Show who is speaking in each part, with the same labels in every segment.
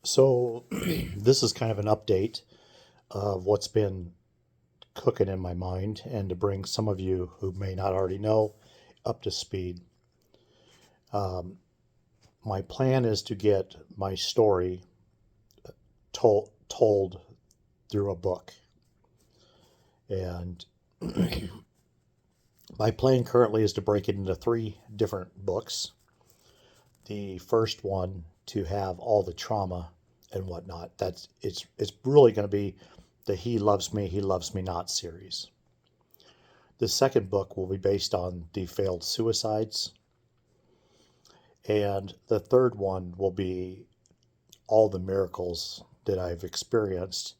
Speaker 1: So, this is kind of an update of what's been cooking in my mind and to bring some of you who may not already know up to speed. Um, my plan is to get my story told through a book. And my plan currently is to break it into three different books. The first one to have all the trauma and whatnot. It's really going to be the He Loves Me Not series. The second book will be based on the failed suicides. And the third one will be all the miracles that I've experienced,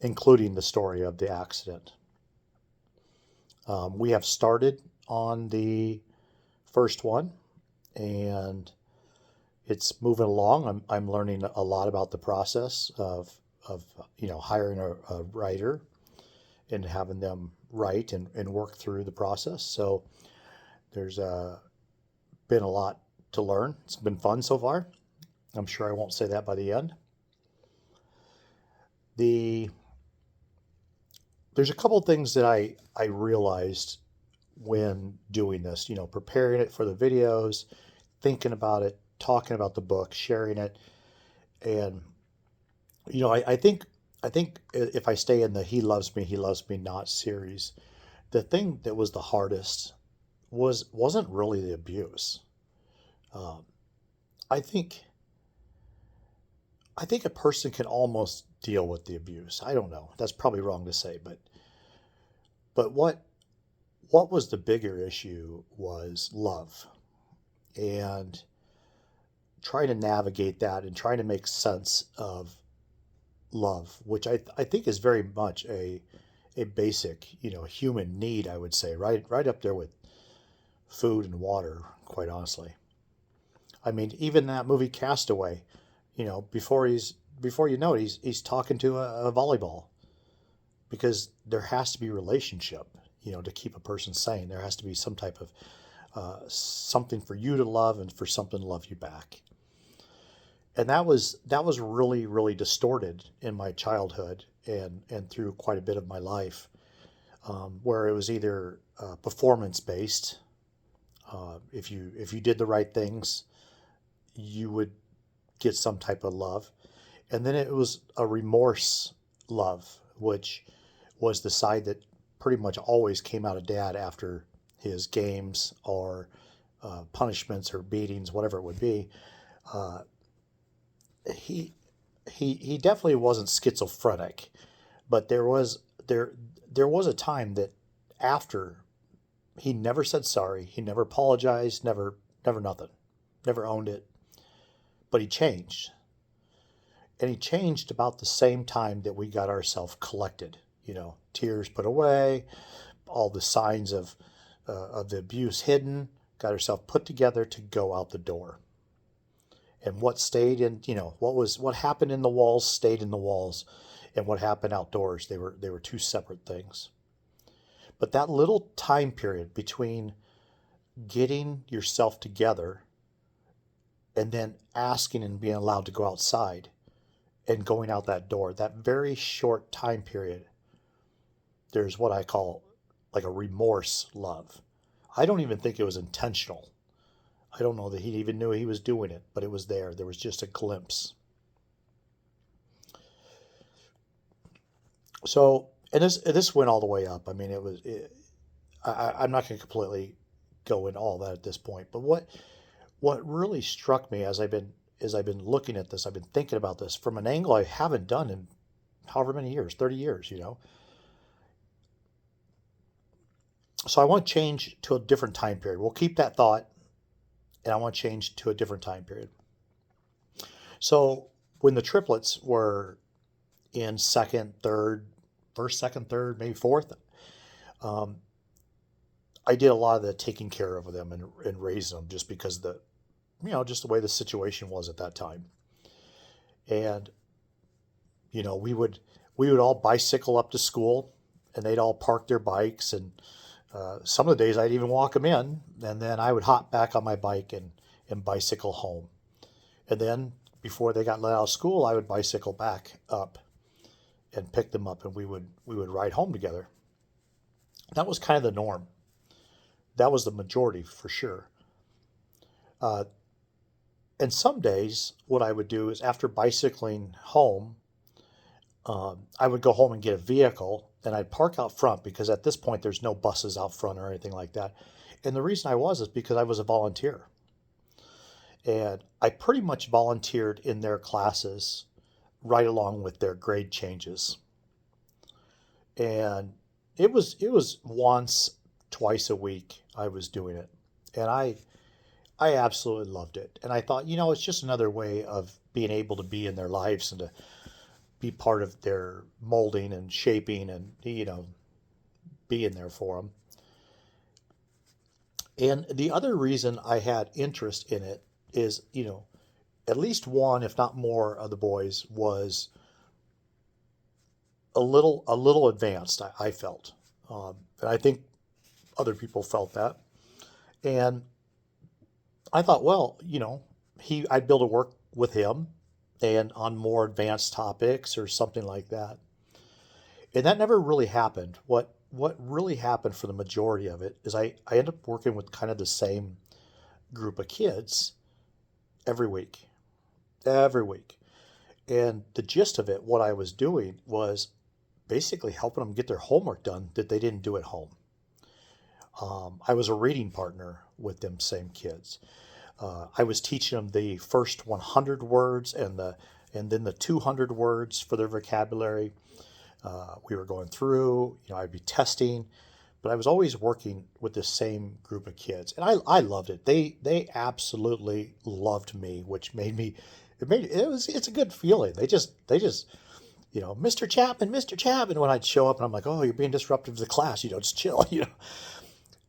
Speaker 1: including the story of the accident. We have started on the first one, and it's moving along. I'm learning a lot about the process of hiring a writer and having them write and work through the process. So there's been a lot to learn. It's been fun so far. I'm sure I won't say that by the end. The There's a couple of things that I realized when doing this, preparing it for the videos, thinking about it, talking about the book, sharing it. And I think if I stay in the He Loves Me Not series, the thing that was the hardest wasn't really the abuse. Um, I think I think a person can almost deal with the abuse. I don't know. That's probably wrong to say, but what was the bigger issue was love and trying to navigate that and trying to make sense of love, which I think is very much a basic, human need, I would say, right up there with food and water, quite honestly. I mean, even that movie Castaway, before you know it, he's talking to a volleyball because there has to be relationship, to keep a person sane. There has to be some type of something for you to love and for something to love you back. And that was really really distorted in my childhood and through quite a bit of my life, where it was either performance based. If you did the right things, you would get some type of love, and then it was a remorse love, which was the side that pretty much always came out of dad after his games or punishments or beatings, whatever it would be. Uh, he he definitely wasn't schizophrenic, but there was a time that after he never said sorry, he never apologized, never nothing, never owned it, but he changed, and he changed about the same time that we got ourselves collected. Tears put away, all the signs of the abuse hidden, got herself put together to go out the door. And what stayed in, what happened in the walls stayed in the walls, and what happened outdoors, they were two separate things. But that little time period between getting yourself together and then asking and being allowed to go outside and going out that door, that very short time period, there's what I call like a remorse love. I don't even think it was intentional. I don't know that he even knew he was doing it, but it was there. There was just a glimpse. So, and this went all the way up. I mean, I'm not going to completely go into all that at this point, but what really struck me as I've been looking at this, I've been thinking about this from an angle I haven't done in however many years, 30 years. So I want to change to a different time period. We'll keep that thought, and I want to change to a different time period. So when the triplets were in second, third, first, second, third, maybe fourth, um, I did a lot of the taking care of them and raising them just because just the way the situation was at that time. And we would all bicycle up to school, and they'd all park their bikes, and some of the days I'd even walk them in, and then I would hop back on my bike and bicycle home. And then before they got let out of school, I would bicycle back up and pick them up, and we would ride home together. That was kind of the norm. That was the majority for sure. Uh, and some days, what I would do is after bicycling home, I would go home and get a vehicle, and I'd park out front because at this point there's no buses out front or anything like that. And the reason I was is because I was a volunteer, and I pretty much volunteered in their classes right along with their grade changes. And it was once, twice a week I was doing it, and I absolutely loved it. And I thought, it's just another way of being able to be in their lives and to be part of their molding and shaping and being there for them. And the other reason I had interest in it is, at least one, if not more, of the boys was a little advanced. I felt, and I think other people felt that. And I thought, well, I'd be able to work with him and on more advanced topics or something like that. And that never really happened. What really happened for the majority of it is I ended up working with kind of the same group of kids every week. Every week. And the gist of it, what I was doing was basically helping them get their homework done that they didn't do at home. I was a reading partner with them same kids. I was teaching them the first 100 words and then the 200 words for their vocabulary. We were going through, I'd be testing, but I was always working with the same group of kids, and I loved it. They absolutely loved me, which it's a good feeling. They just Mr. Chapman, Mr. Chapman, when I'd show up and I'm like, oh, you're being disruptive to the class, just chill,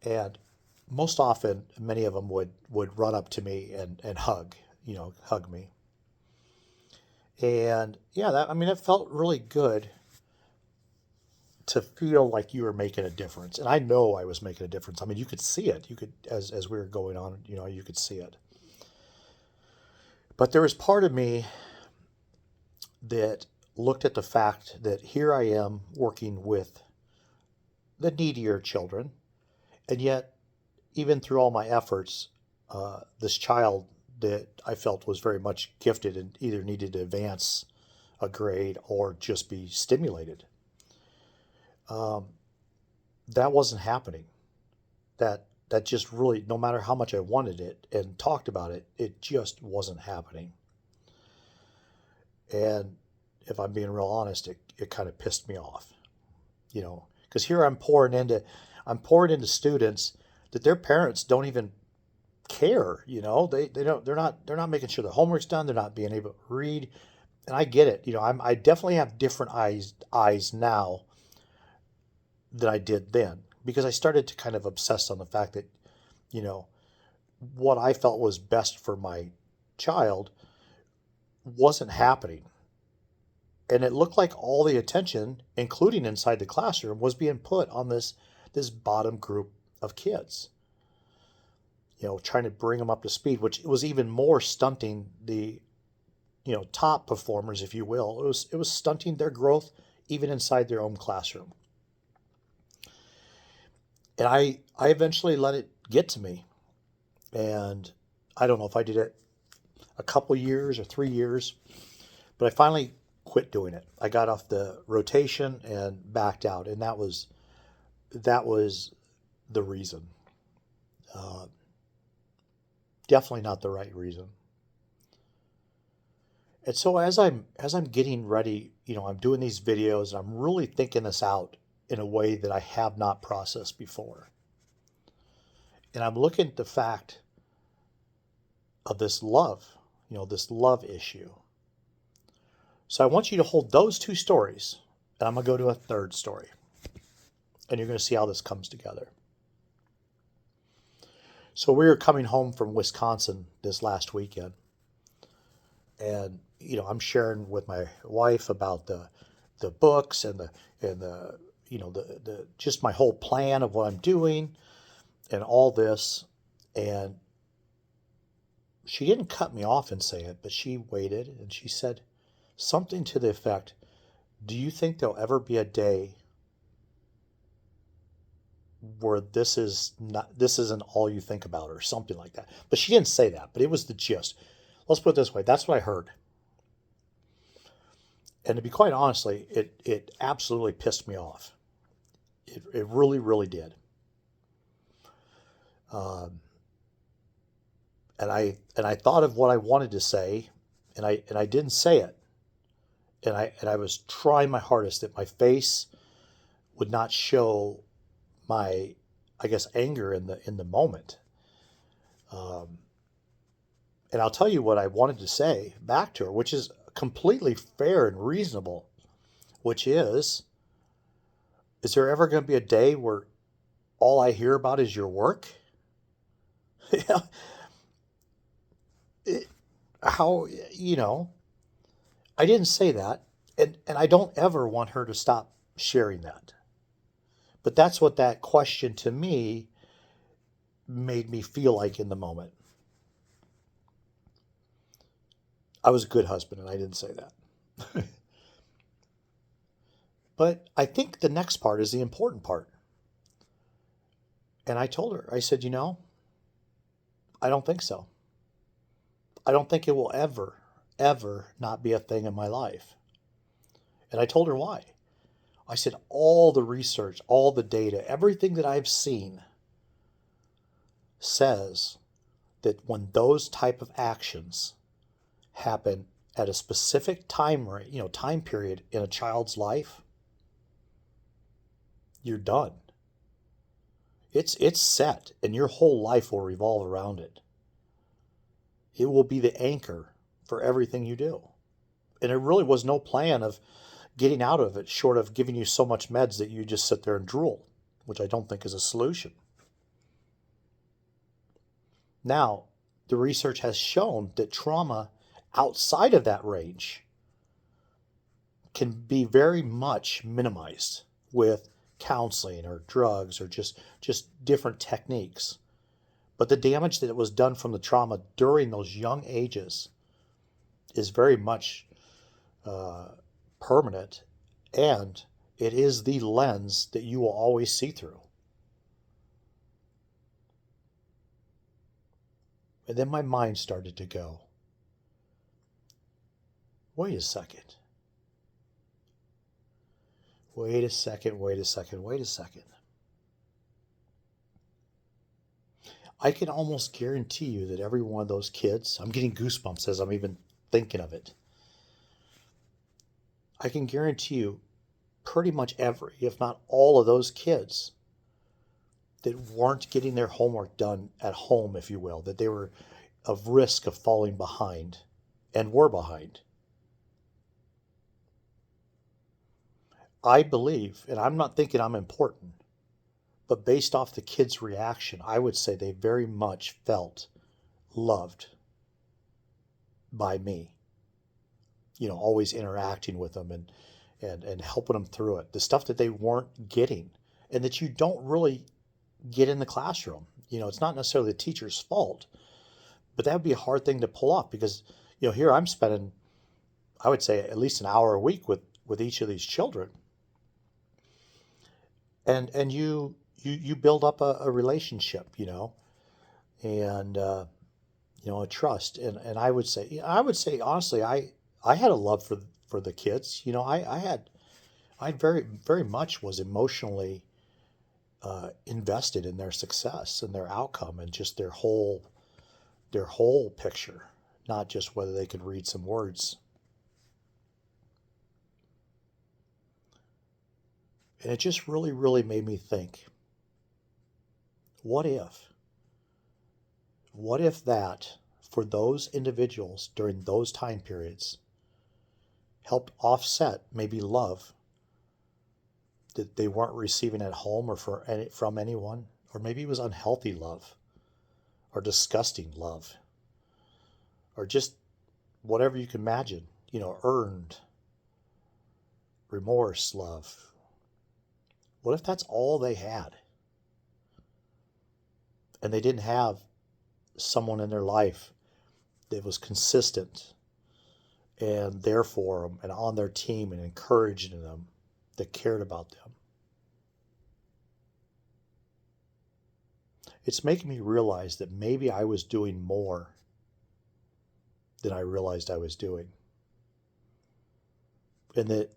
Speaker 1: and most often, many of them would run up to me and hug me. And yeah, it felt really good to feel like you were making a difference. And I know I was making a difference. You could see it. You could, as we were going on, you could see it. But there was part of me that looked at the fact that here I am working with the needier children, and yet even through all my efforts, this child that I felt was very much gifted and either needed to advance a grade or just be stimulated, um, that wasn't happening. That just really, no matter how much I wanted it and talked about it, it just wasn't happening. And if I'm being real honest, it kind of pissed me off, because here I'm pouring into students that their parents don't even care. They're not making sure their homework's done. They're not being able to read. And I get it. I definitely have different eyes now than I did then, because I started to kind of obsess on the fact that, you know, what I felt was best for my child wasn't happening. And it looked like all the attention, including inside the classroom, was being put on this bottom group of kids, trying to bring them up to speed, which was even more stunting the, top performers, if you will. It was stunting their growth even inside their own classroom. And I eventually let it get to me. And I don't know if I did it a couple years or 3 years, but I finally quit doing it. I got off the rotation and backed out, and that was the reason. Uh, Definitely not the right reason. And so as I'm getting ready, I'm doing these videos and I'm really thinking this out in a way that I have not processed before. And I'm looking at the fact of this love issue. So I want you to hold those two stories, and I'm going to go to a third story. And you're going to see how this comes together. So we were coming home from Wisconsin this last weekend, and I'm sharing with my wife about the books and the the just my whole plan of what I'm doing and all this. And she didn't cut me off and say it, but she waited and she said something to the effect, do you think there'll ever be a day where this isn't all you think about, or something like that? But she didn't say that, but it was the gist. Let's put it this way, that's what I heard. And to be quite honestly, it absolutely pissed me off. It really, really did. Um, and I thought of what I wanted to say, and I didn't say it. And I was trying my hardest that my face would not show my, I guess, anger in the moment. Um, and I'll tell you what I wanted to say back to her, which is completely fair and reasonable, which is there ever going to be a day where all I hear about is your work? Yeah, it, how, you know, I didn't say that, and I don't ever want her to stop sharing that. But that's what that question to me made me feel like in the moment. I was a good husband and I didn't say that. But I think the next part is the important part. And I told her, I said, I don't think so. I don't think it will ever, ever not be a thing in my life. And I told her why. I said, all the research, all the data, everything that I've seen says that when those type of actions happen at a specific time period in a child's life, you're done. It's set, and your whole life will revolve around it. It will be the anchor for everything you do. And there really was no plan of getting out of it short of giving you so much meds that you just sit there and drool, which I don't think is a solution. Now, the research has shown that trauma outside of that range can be very much minimized with counseling or drugs or just different techniques. But the damage that was done from the trauma during those young ages is very much uh, permanent, and it is the lens that you will always see through. And then my mind started to go, wait a second, wait a second, wait a second, wait a second. I can almost guarantee you that every one of those kids, I'm getting goosebumps as I'm even thinking of it. I can guarantee you pretty much every, if not all of those kids that weren't getting their homework done at home, if you will, that they were of risk of falling behind and were behind. I believe, and I'm not thinking I'm important, but based off the kids' reaction, I would say they very much felt loved by me. Always interacting with them and helping them through it. The stuff that they weren't getting and that you don't really get in the classroom. It's not necessarily the teacher's fault, but that would be a hard thing to pull off because, here I'm spending, I would say, at least an hour a week with each of these children. And you build up a relationship, and a trust. And I would say honestly, I had a love for the kids. I very very much was emotionally invested in their success and their outcome and just their whole picture, not just whether they could read some words. And it just really really made me think, what if what if that for those individuals during those time periods helped offset maybe love that they weren't receiving at home or from anyone, or maybe it was unhealthy love or disgusting love or just whatever you can imagine, earned remorse love. What if that's all they had and they didn't have someone in their life that was consistent and there for them and on their team and encouraging them, that cared about them. It's making me realize that maybe I was doing more than I realized I was doing. And that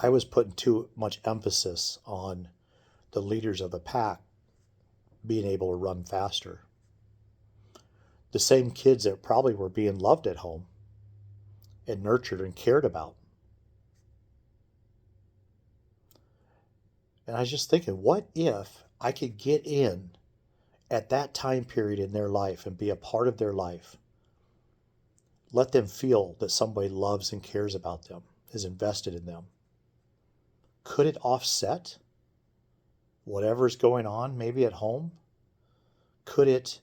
Speaker 1: I was putting too much emphasis on the leaders of the pack being able to run faster. The same kids that probably were being loved at home and nurtured and cared about. And I was just thinking, what if I could get in at that time period in their life and be a part of their life? Let them feel that somebody loves and cares about them, is invested in them. Could it offset whatever's going on maybe at home? Could it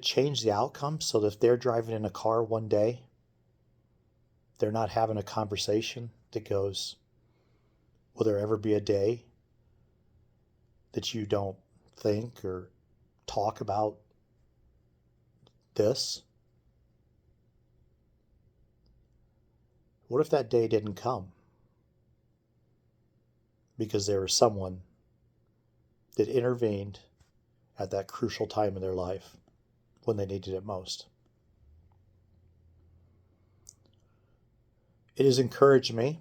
Speaker 1: change the outcome so that if they're driving in a car one day, they're not having a conversation that goes, will there ever be a day that you don't think or talk about this? What if that day didn't come? Because there was someone that intervened at that crucial time in their life when they needed it most. It has encouraged me,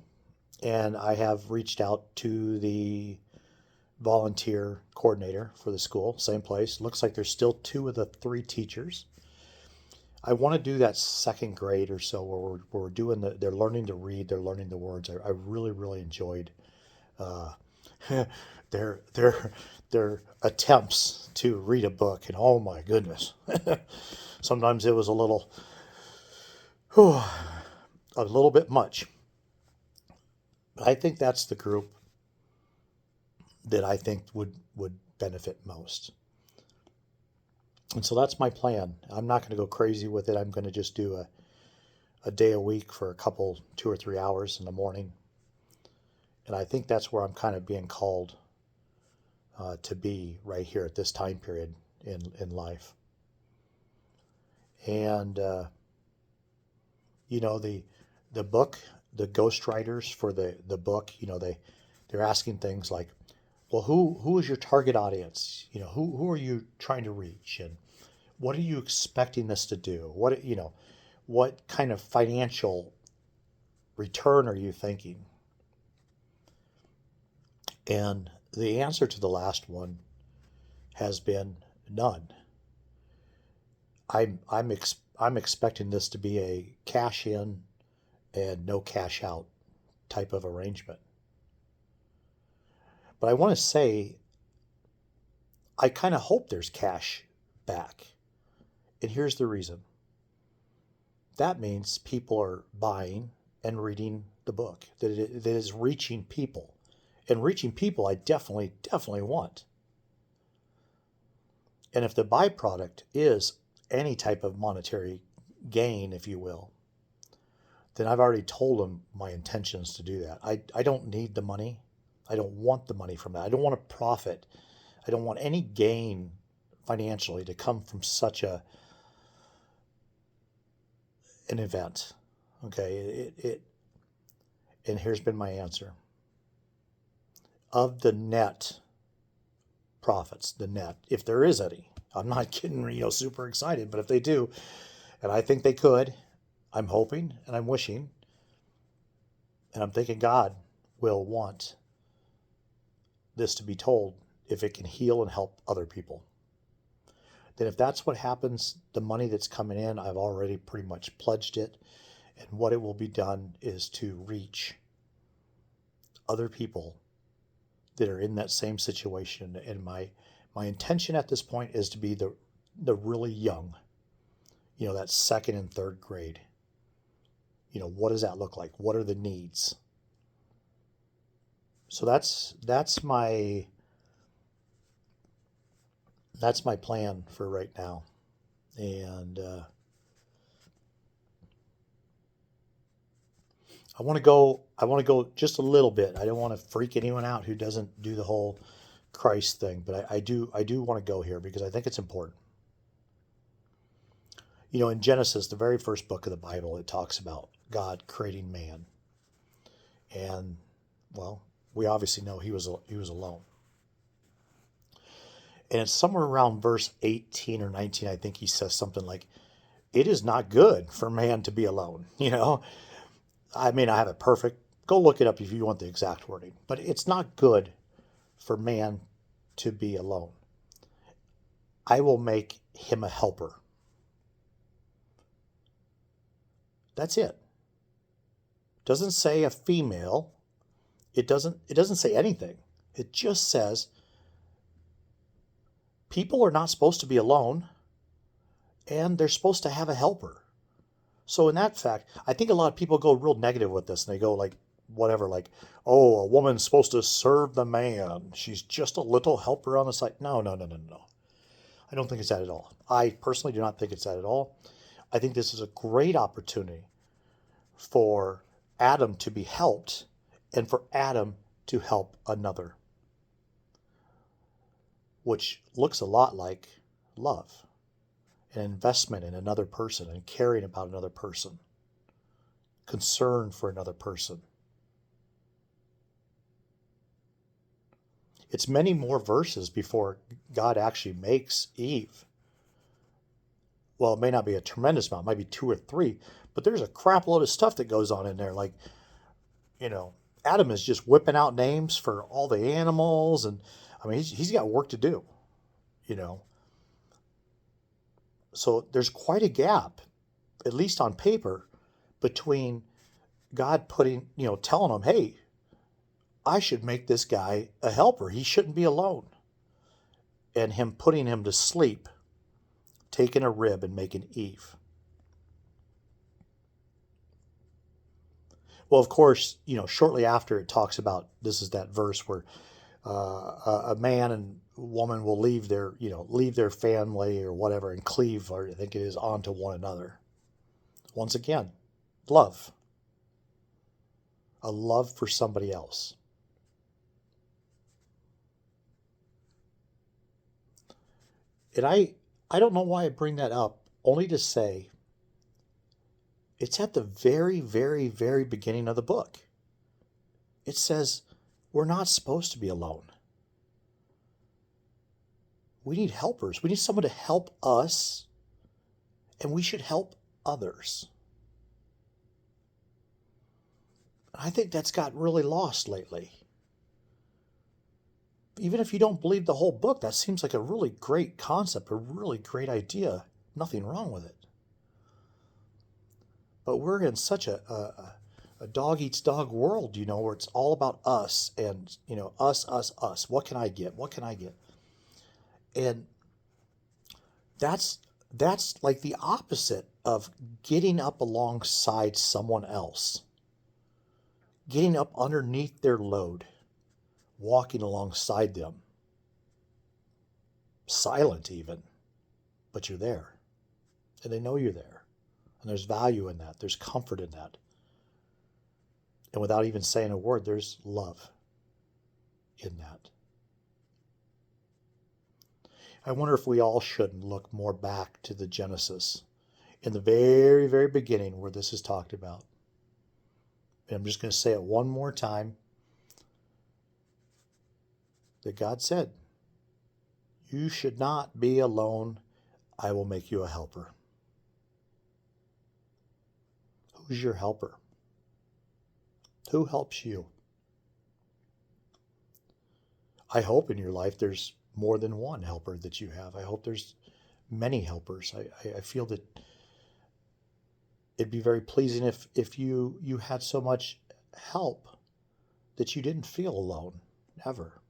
Speaker 1: and I have reached out to the volunteer coordinator for the school, same place. Looks like there's still 2 of the 3 teachers. I want to do that second grade or so where we're doing they're learning to read, they're learning the words. I really, really enjoyed uh, their attempts to read a book, and oh my goodness, sometimes it was whew, a little bit much. I think that's the group that I think would benefit most. And so that's my plan. I'm not going to go crazy with it. I'm going to just do a day a week for a couple, 2 or 3 hours in the morning. And I think that's where I'm kind of being called to be right here at this time period in life. And, the book, the ghostwriters for the book, they're asking things like, well, who is your target audience? Who are you trying to reach? And what are you expecting this to do? What kind of financial return are you thinking? And the answer to the last one has been none. I'm expecting this to be a cash in and no cash out type of arrangement. But I want to say, I kind of hope there's cash back. And here's the reason. That means people are buying and reading the book, that it is reaching people. And reaching people, I definitely, definitely want. And if the byproduct is any type of monetary gain, if you will, then I've already told them my intentions to do that. I don't need the money. I don't want the money from that. I don't want a profit. I don't want any gain financially to come from such an event. Okay, and here's been my answer. Of the net profits, if there is any, I'm not getting super excited, but if they do, and I think they could, I'm hoping and I'm wishing, and I'm thinking God will want this to be told if it can heal and help other people. Then if that's what happens, the money that's coming in, I've already pretty much pledged it. And what it will be done is to reach other people that are in that same situation. And my intention at this point is to be the really young, that second and third grade. What does that look like? What are the needs? So that's my plan for right now. And I want to go just a little bit. I don't want to freak anyone out who doesn't do the whole Christ thing, but I do want to go here because I think it's important. You know, in Genesis, the very first book of the Bible, it talks about God creating man. And, well, we obviously know he was alone. And it's somewhere around verse 18 or 19, I think he says something like, it is not good for man to be alone. You know, I mean, I have it perfect. Go look it up if you want the exact wording. But it's not good for man to be alone. I will make him a helper. That's it. Doesn't say a female. It doesn't say anything. It just says people are not supposed to be alone and they're supposed to have a helper. So in that fact, I think a lot of people go real negative with this and they go like whatever, like, oh, a woman's supposed to serve the man. She's just a little helper on the side. No, no, no, no, no. I don't think it's that at all. I personally do not think it's that at all. I think this is a great opportunity for Adam to be helped and for Adam to help another, which looks a lot like love, an investment in another person and caring about another person, concern for another person. It's many more verses before God actually makes Eve. Well, it may not be a tremendous amount, it might be two or three, but there's a crap load of stuff that goes on in there. Like, you know, Adam is just whipping out names for all the animals. And I mean, he's got work to do, you know. So there's quite a gap, at least on paper, between God putting, you know, telling him, hey, I should make this guy a helper. He shouldn't be alone. And him putting him to sleep, taking a rib and making Eve. Well, of course, you know, shortly after it talks about, this is that verse where a man and woman will leave their, you know, leave their family or whatever and cleave, or I think it is, onto one another. Once again, love. A love for somebody else. And I don't know why I bring that up, only to say it's at the very, very, very beginning of the book. It says we're not supposed to be alone. We need helpers. We need someone to help us, and we should help others. I think that's got really lost lately. Even if you don't believe the whole book, that seems like a really great concept, a really great idea. Nothing wrong with it. But we're in such a dog eats dog world, you know, where it's all about us and, you know, us, us, us. What can I get? What can I get? And that's like the opposite of getting up alongside someone else, getting up underneath their load, walking alongside them, silent even, but you're there, and they know you're there, and there's value in that, there's comfort in that, and without even saying a word, there's love in that. I wonder if we all shouldn't look more back to the Genesis in the very, very beginning where this is talked about. And I'm just going to say it one more time, that God said, you should not be alone. I will make you a helper. Who's your helper? Who helps you? I hope in your life there's more than one helper that you have. I hope there's many helpers. I feel that it'd be very pleasing if you had so much help that you didn't feel alone, ever.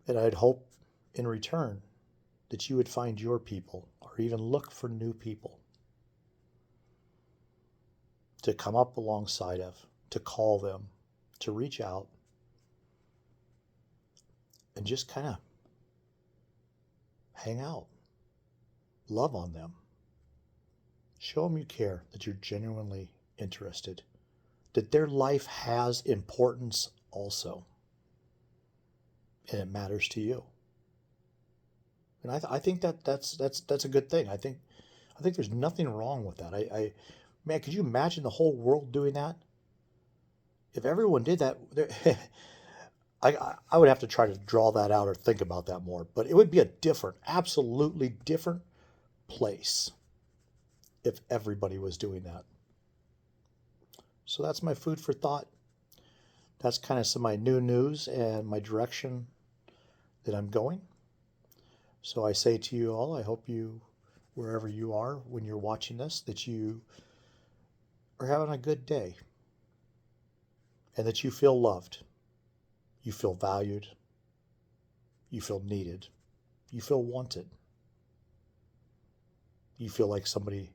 Speaker 1: And I'd hope in return that you would find your people, or even look for new people to come up alongside of, to call them, to reach out, and just kind of hang out, love on them, show them you care, that you're genuinely interested, that their life has importance also, and it matters to you. And I think that's a good thing. I think there's nothing wrong with that. Man, could you imagine the whole world doing that? If everyone did that, I would have to try to draw that out or think about that more. But it would be a different, absolutely different place if everybody was doing that. So that's my food for thought. That's kind of some of my new news and my direction that I'm going. So I say to you all, I hope you, wherever you are when you're watching this, that you are having a good day and that you feel loved, you feel valued, you feel needed, you feel wanted, you feel like somebody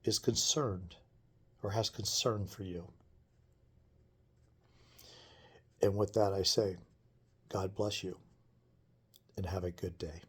Speaker 1: is concerned or has concern for you. And with that, I say, God bless you and have a good day.